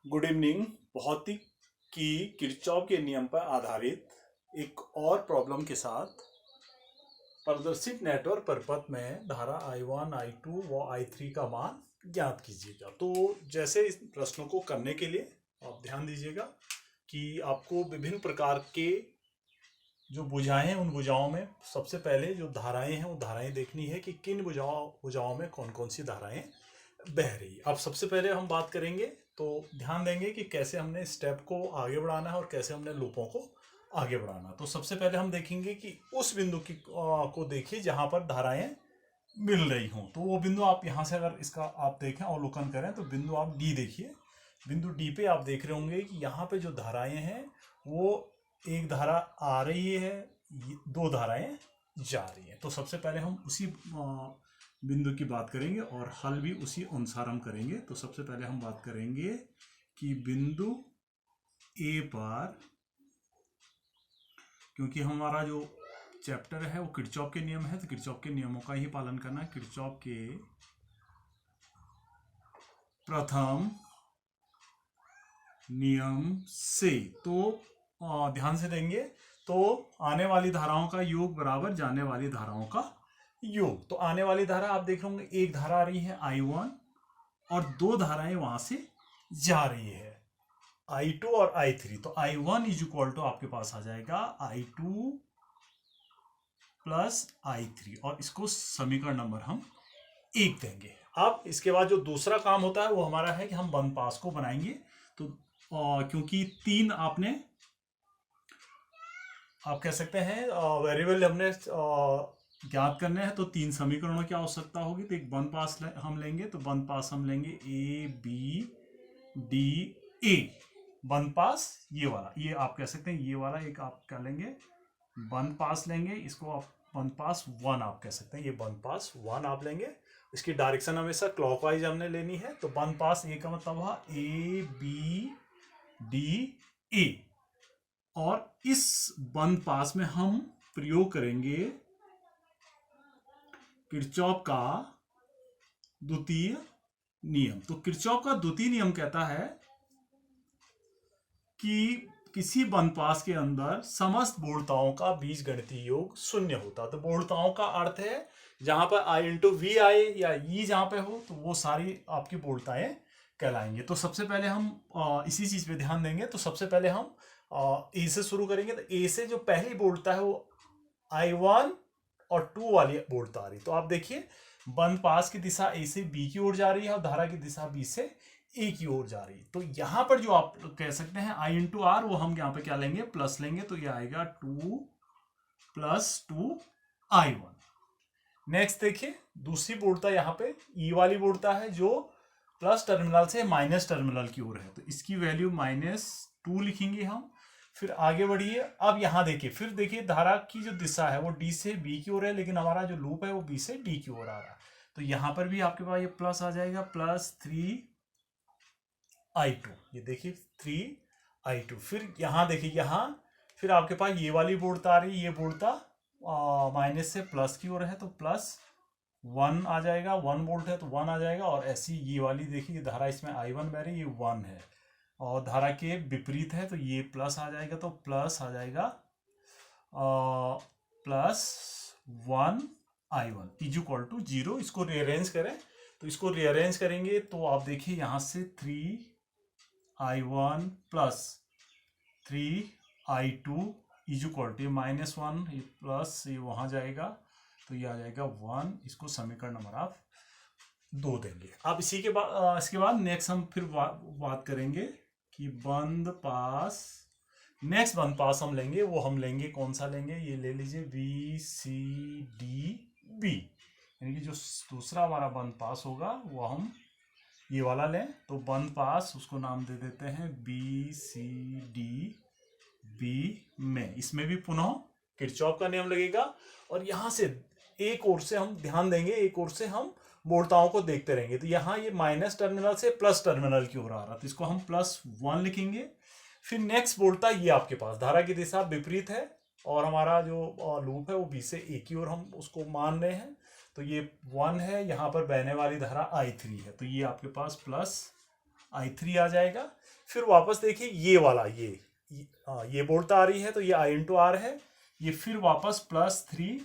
Good evening. भौतिक की Kirchhoff के नियम पर आधारित एक और प्रॉब्लम के साथ प्रदर्शित नेटवर्क परिपथ में धारा I1, I2 व I3 का मान ज्ञात कीजिएगा। तो जैसे इस प्रश्नों को करने के लिए आप ध्यान दीजिएगा कि आपको विभिन्न प्रकार के जो भुजाएं हैं उन भुजाओं में सबसे पहले जो धाराएं हैं वो धाराएं देखनी है कि किन भुजाओं में कौन कौन सी धाराएं बह रही है। अब सबसे पहले हम बात करेंगे तो ध्यान देंगे कि कैसे हमने स्टेप को आगे बढ़ाना है और कैसे हमने लूपों को आगे बढ़ाना। तो सबसे पहले हम देखेंगे कि उस बिंदु की को देखिए जहां पर धाराएं मिल रही हों। तो वो बिंदु आप यहाँ से अगर इसका आप देखें अवलोकन करें तो बिंदु आप डी देखिए। बिंदु डी पे आप देख रहे होंगे कि यहाँ पे जो धाराएं हैं वो एक धारा आ रही है, दो धाराएं जा रही हैं। तो सबसे पहले हम उसी बिंदु की बात करेंगे और हल भी उसी अनुसार हम करेंगे। तो सबसे पहले हम बात करेंगे कि बिंदु ए पर, क्योंकि हमारा जो चैप्टर है वो किरचॉफ के नियम है तो किरचॉफ के नियमों का ही पालन करना है। किरचॉफ के प्रथम नियम से तो ध्यान से देंगे तो आने वाली धाराओं का योग बराबर जाने वाली धाराओं का योग। तो आने वाली धारा आप देख रहे होंगे एक धारा आ रही है I1 और दो धाराएं वहां से जा रही है I2 और I3। तो I1 इज इक्वल टू आपके पास आ जाएगा I2 प्लस I3 और इसको समीकरण नंबर हम 1 देंगे। अब इसके बाद जो दूसरा काम होता है वो हमारा है कि हम बंद पास को बनाएंगे। तो क्योंकि तीन आपने आप कह सकते हैं वेरिएबल हमने ज्ञात करने हैं तो तीन समीकरणों की आवश्यकता होगी। तो एक बंद पास हम लेंगे तो बंद पास हम लेंगे ए बी डी ए। बंद पास ये वाला, ये आप कह सकते हैं ये वाला एक आप क्या लेंगे बंद पास लेंगे, इसको आप बंद पास 1 आप कह सकते हैं। ये बंद पास 1 आप लेंगे, इसकी डायरेक्शन हमेशा क्लॉकवाइज हमने लेनी है। तो बंद पास ए का मतलब है ए बी डी ए और इस बंद पास में हम प्रयोग करेंगे किरचॉफ का द्वितीय नियम। तो किरचॉफ का द्वितीय नियम कहता है कि किसी बंद पास के अंदर समस्त बोधताओं का बीजगणितीय योग 0 होता। तो बोधताओं का अर्थ है जहां पर I इंटू वी आए या ई जहां पे हो तो वो सारी आपकी बोधताएं कहलाएंगे। तो सबसे पहले हम इसी चीज पे ध्यान देंगे। तो सबसे पहले हम ए से शुरू करेंगे। तो ए से जो पहली बोधता है वो I1 और 2 वाली बोधता आ रही। तो आप देखिए बंद पास की दिशा ए से बी की ओर जा रही है और धारा की दिशा बी से ए की ओर जा रही है। तो यहां पर जो आप कह सकते हैं I इंटू आर वो हम यहाँ पे क्या लेंगे प्लस लेंगे। तो ये आएगा 2 प्लस 2 I1। नेक्स्ट देखिए दूसरी बोधता यहाँ पे ई वाली बोधता है जो प्लस टर्मिनल से माइनस टर्मिनल की ओर है। तो इसकी वैल्यू -2 लिखेंगे हम। फिर आगे बढ़िए। अब यहाँ देखिए फिर देखिए धारा की जो दिशा है वो डी से बी की ओर है लेकिन हमारा जो लूप है वो बी से डी की ओर आ रहा है। तो यहाँ पर भी आपके पास ये प्लस आ जाएगा प्लस 3I2। ये देखिए 3I2। फिर यहाँ देखिए यहाँ फिर आपके पास ये वाली बोधता आ रही है। ये बोधता माइनस से प्लस की ओर है तो +1 आ जाएगा। 1 वोल्ट है तो 1 आ जाएगा। और ऐसी ये वाली देखिए धारा इसमें I1 बह रही है, ये 1 है और धारा के विपरीत है तो ये प्लस आ जाएगा। तो प्लस आ जाएगा +1I1 इज इक्वल टू 0। इसको रीअरेंज करें तो इसको रीअरेंज करेंगे तो आप देखिए यहाँ से 3I1 plus 3I2 is equal to -1 ये प्लस ये वहाँ जाएगा तो ये आ जाएगा 1। इसको समीकरण नंबर आप 2 देंगे। अब इसी के बाद इसके बाद नेक्स्ट हम फिर बात करेंगे कि बंद पास। नेक्स्ट बंद पास हम लेंगे वो हम लेंगे कौन सा लेंगे, ये ले लीजिए VCDB। यानी कि जो दूसरा हमारा बंद पास होगा वो हम ये वाला लें। तो बंद पास उसको नाम दे देते हैं BCDB में। इसमें भी पुनः किरचॉफ का नियम लगेगा और यहाँ से एक ओर से हम ध्यान देंगे, एक ओर से हम बोधताओं को देखते रहेंगे। तो यहाँ ये माइनस टर्मिनल से प्लस टर्मिनल की ओर आ रहा तो इसको हम +1 लिखेंगे। फिर नेक्स्ट बोधता ये आपके पास धारा की दिशा विपरीत है और हमारा जो लूप है वो बी से ए की ओर हम उसको मान रहे हैं। तो ये 1 है, यहाँ पर बहने वाली धारा I3 है तो ये आपके पास I3 आ जाएगा। फिर वापस देखिए ये वाला ये बोलता आ रही है तो ये I इंटू आर है, ये फिर वापस +3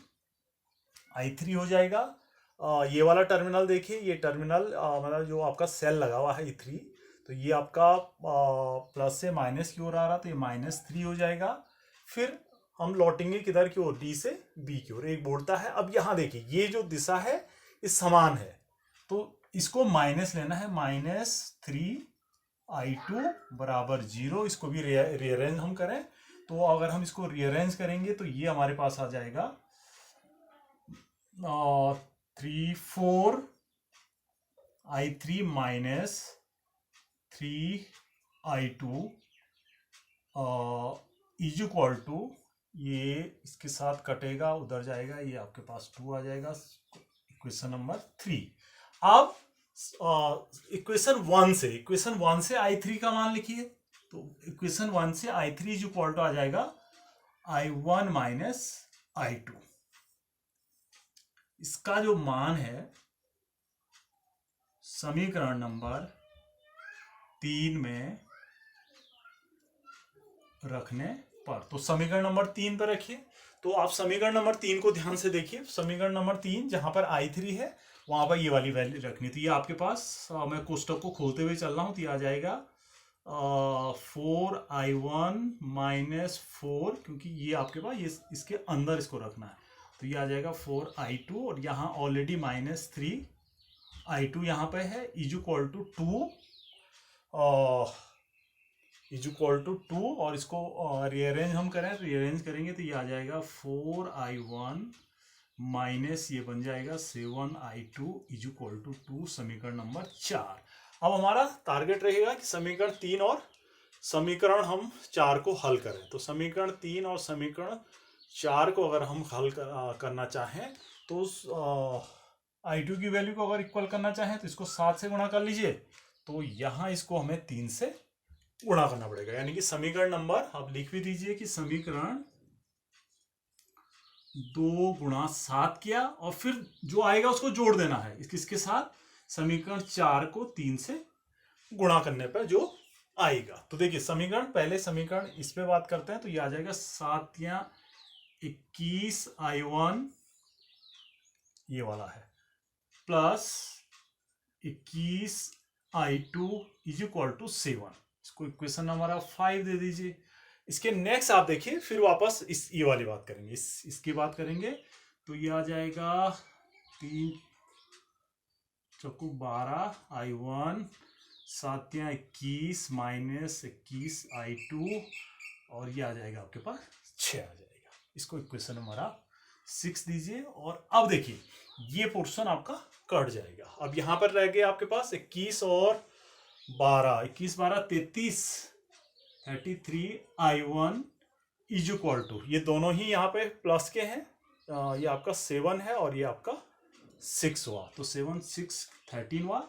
I3 हो जाएगा। ये वाला टर्मिनल देखिए, ये टर्मिनल मतलब जो आपका सेल लगा हुआ है E3, तो ये आपका प्लस से माइनस की ओर आ रहा, तो ये -3 हो जाएगा। फिर हम लौटेंगे किधर की ओर, डी से बी की ओर, एक बोलता है। अब यहाँ देखिए ये जो दिशा है ये समान है, तो इसको माइनस लेना है, -3I2 बराबर 0। इसको भी रीअरेंज हम करें, तो अगर हम इसको रीअरेंज करेंगे तो ये हमारे पास आ जाएगा 4I3 -3I2 is equal to, ये इसके साथ कटेगा, उधर जाएगा, ये आपके पास 2 आ जाएगा, इक्वेशन नंबर 3। अब इक्वेशन 1 से I3 का मान लिखिए, तो इक्वेशन 1 से I3 इज इक्वल टू आ जाएगा I1 -I2। इसका जो मान है समीकरण नंबर 3 में रखने पर, तो समीकरण नंबर 3 पर रखिए। तो आप समीकरण नंबर 3 को ध्यान से देखिए। समीकरण नंबर 3 जहां पर I3 है वहां पर ये वाली वैल्यू रखनी, तो ये आपके पास मैं कोष्टक को खोलते हुए चल रहा हूं, तो ये आ जाएगा 4I1 -4, क्योंकि ये आपके पास ये इसके अंदर इसको रखना है, तो ये आ जाएगा 4I2, और यहाँ ऑलरेडी -3I2 यहाँ पे है, इज इक्वल टू 2 और इसको रीअरेंज हम करें, रीअरेंज करेंगे तो ये आ जाएगा 4I1 माइनस ये बन जाएगा 7I2 इज इक्वल टू 2, समीकरण नंबर 4। अब हमारा टारगेट रहेगा कि समीकरण 3 और समीकरण हम 4 को हल करें। तो समीकरण 3 और समीकरण 4 को अगर हम हल करना चाहें तो I2 की वैल्यू को अगर इक्वल करना चाहें तो इसको 7 से गुणा कर लीजिए, तो यहाँ इसको हमें 3 से गुणा करना पड़ेगा, यानी कि समीकरण नंबर आप लिख भी दीजिए कि समीकरण 2 गुणा 7 किया, और फिर जो आएगा उसको जोड़ देना है इसके साथ, समीकरण 4 को 3 से गुणा करने पर जो आएगा। तो देखिए समीकरण, पहले समीकरण इस पे बात करते हैं, तो ये आ जाएगा 7 या 21I1 ये वाला है, plus 21I2 is equal to 7। इसको इक्वेशन नंबर 5 दे दीजिए। इसके नेक्स्ट आप देखिए, फिर वापस ये वाली बात करेंगे, इसकी बात करेंगे, तो ये आ जाएगा 3 चौको 12I1, 7 या 21 माइनस 21I2, और ये आ जाएगा आपके पास 6 आ जाएगा। इसको इक्वेशन नंबर 6 दीजिए, और अब देखिए ये पोर्शन आपका कट जाएगा। अब यहाँ पर रह गए आपके पास 21 और 12, 21 12 33, 33I1 इज इक्वल टू, ये दोनों ही यहाँ पे प्लस के हैं, ये आपका 7 है और ये आपका 6 हुआ, तो 7 6 13 हुआ।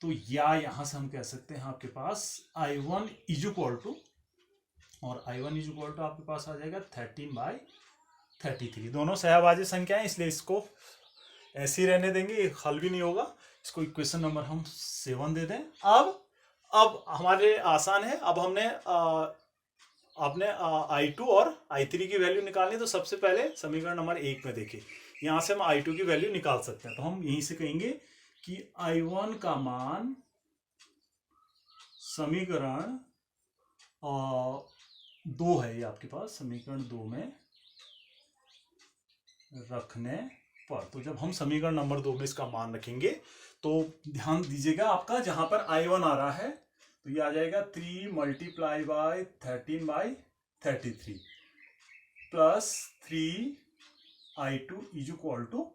तो या यहाँ से हम कह सकते हैं आपके पास I1 इज इक्वल टू, और I1 इज इक्वल टू आपके पास आ जाएगा 13/33। दोनों सहभाज्य संख्याएं, इसलिए इसको ऐसे ही रहने देंगे, हल भी नहीं होगा। इसको इक्वेशन नंबर हम 7 दे दें। अब हमारे आसान है। अब हमने आपने I2 और I3 की वैल्यू निकालनी, तो सबसे पहले समीकरण नंबर 1 में देखिए, यहाँ से हम I2 की वैल्यू निकाल सकते हैं। तो हम यहीं से कहेंगे कि I1 का मान समीकरण 2 है, ये आपके पास समीकरण 2 में रखने पर, तो जब हम समीकरण नंबर 2 में इसका मान रखेंगे तो ध्यान दीजिएगा, आपका जहां पर I1 आ रहा है तो ये आ जाएगा 3 × 13/33 plus 3I2 is equal to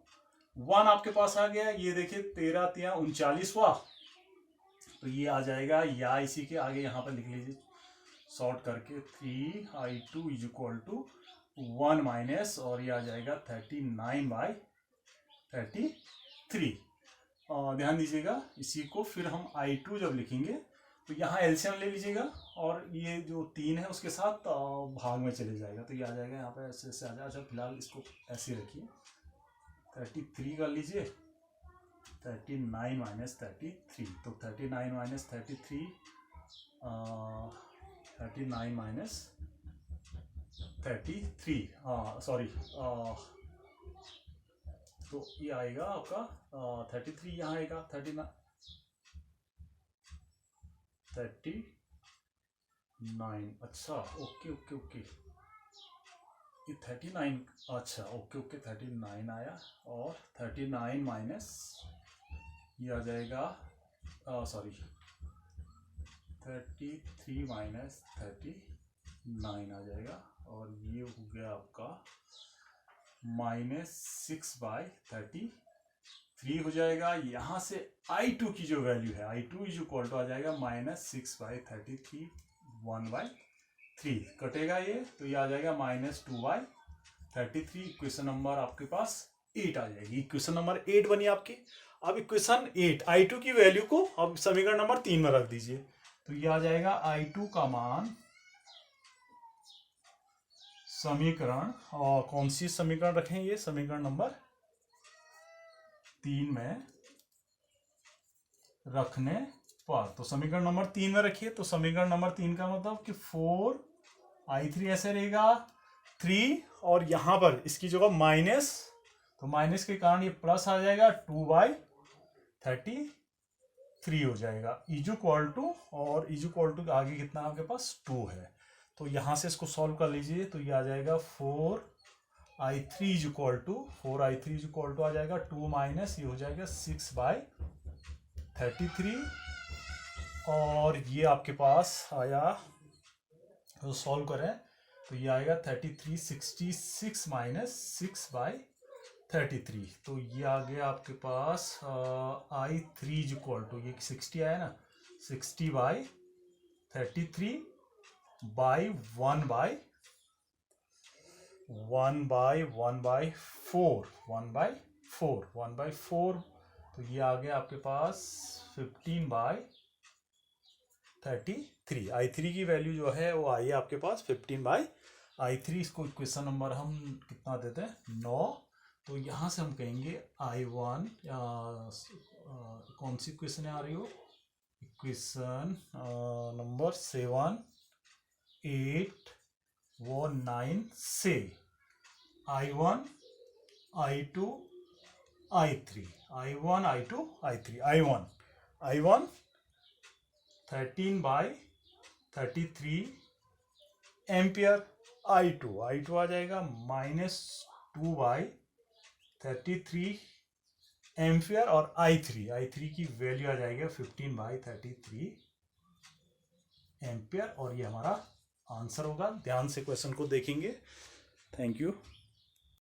1 आपके पास आ गया। ये देखिए 13 × 39 हुआ, तो ये आ जाएगा, या इसी के आगे यहाँ पर लिख लीजिए शॉर्ट करके 3I2 is equal to 1 minus, और ये आ जाएगा 39/33। ध्यान दीजिएगा इसी को। फिर हम I2 जब लिखेंगे तो यहाँ एलसीएम ले लीजिएगा, और ये जो 3 है उसके साथ भाग में चले जाएगा, तो ये आ जाएगा यहाँ पे ऐसे आ जाएगा। अच्छा फिलहाल इसको ऐसे रखिए, 33 कर लीजिए, 39 माइनस 33, तो 39 माइनस 33, 39 माइनस 33, सॉरी, तो ये आएगा आपका 33, यहाँ आएगा 39, अच्छा, ओके ओके ओके, ये 39, अच्छा ओके ओके, 39 आया, और 39 माइनस ये आ जाएगा, सॉरी, 33 माइनस 39 आ जाएगा, और ये हो गया आपका -6/33 हो जाएगा। यहाँ से I2 की जो वैल्यू है, I2 इज इक्वल टू आ जाएगा -6/33, 1/3 कटेगा ये, तो ये आ जाएगा -2/33। इक्वेशन नंबर आपके पास 8 आ जाएगी। इक्वेशन नंबर 8 बनी आपकी। अब इक्वेशन 8 I2 की वैल्यू को अब समीकरण नंबर 3 में रख दीजिए, तो ये आ जाएगा I2 का मान, समीकरण, और कौन सी समीकरण रखें, ये समीकरण नंबर 3 में रखने पर, तो समीकरण नंबर 3 में रखिए, तो समीकरण नंबर 3 का मतलब कि 4I3 ऐसे रहेगा 3, और यहां पर इसकी जगह माइनस, तो माइनस के कारण ये प्लस आ जाएगा 2/33 हो जाएगा, इक्वल टू, और इक्वल टू आगे कितना आपके पास 2 है, तो यहां से इसको सॉल्व कर लीजिए, तो ये आ जाएगा 4I3 इक्वल टू आ जाएगा 2 माइनस ये हो जाएगा 6/33, और ये आपके पास आया, तो सॉल्व करें तो ये आएगा 33, 66 माइनस 6/33, तो ये आ गया आपके पास I3 इक्वल टू, ये 60 आया ना, 60/33 बाई 1/4, तो ये आ गया आपके पास 15/33। I3 की वैल्यू जो है वो आई है आपके पास 15/I3। इसको इक्वेशन नंबर हम कितना देते हैं, 9, तो यहाँ से हम कहेंगे I1, कौन सी इक्वेशन आ रही हो, इक्वेशन नंबर 7, 8 व 9 से I1, I2, I3, I1, I2, I3, I1 13/33 ampere, I2 आ जाएगा -2/33 एम्पियर, और I3 की वैल्यू आ जाएगा 15/33 एम्पियर, और ये हमारा आंसर होगा। ध्यान से क्वेश्चन को देखेंगे। Thank you.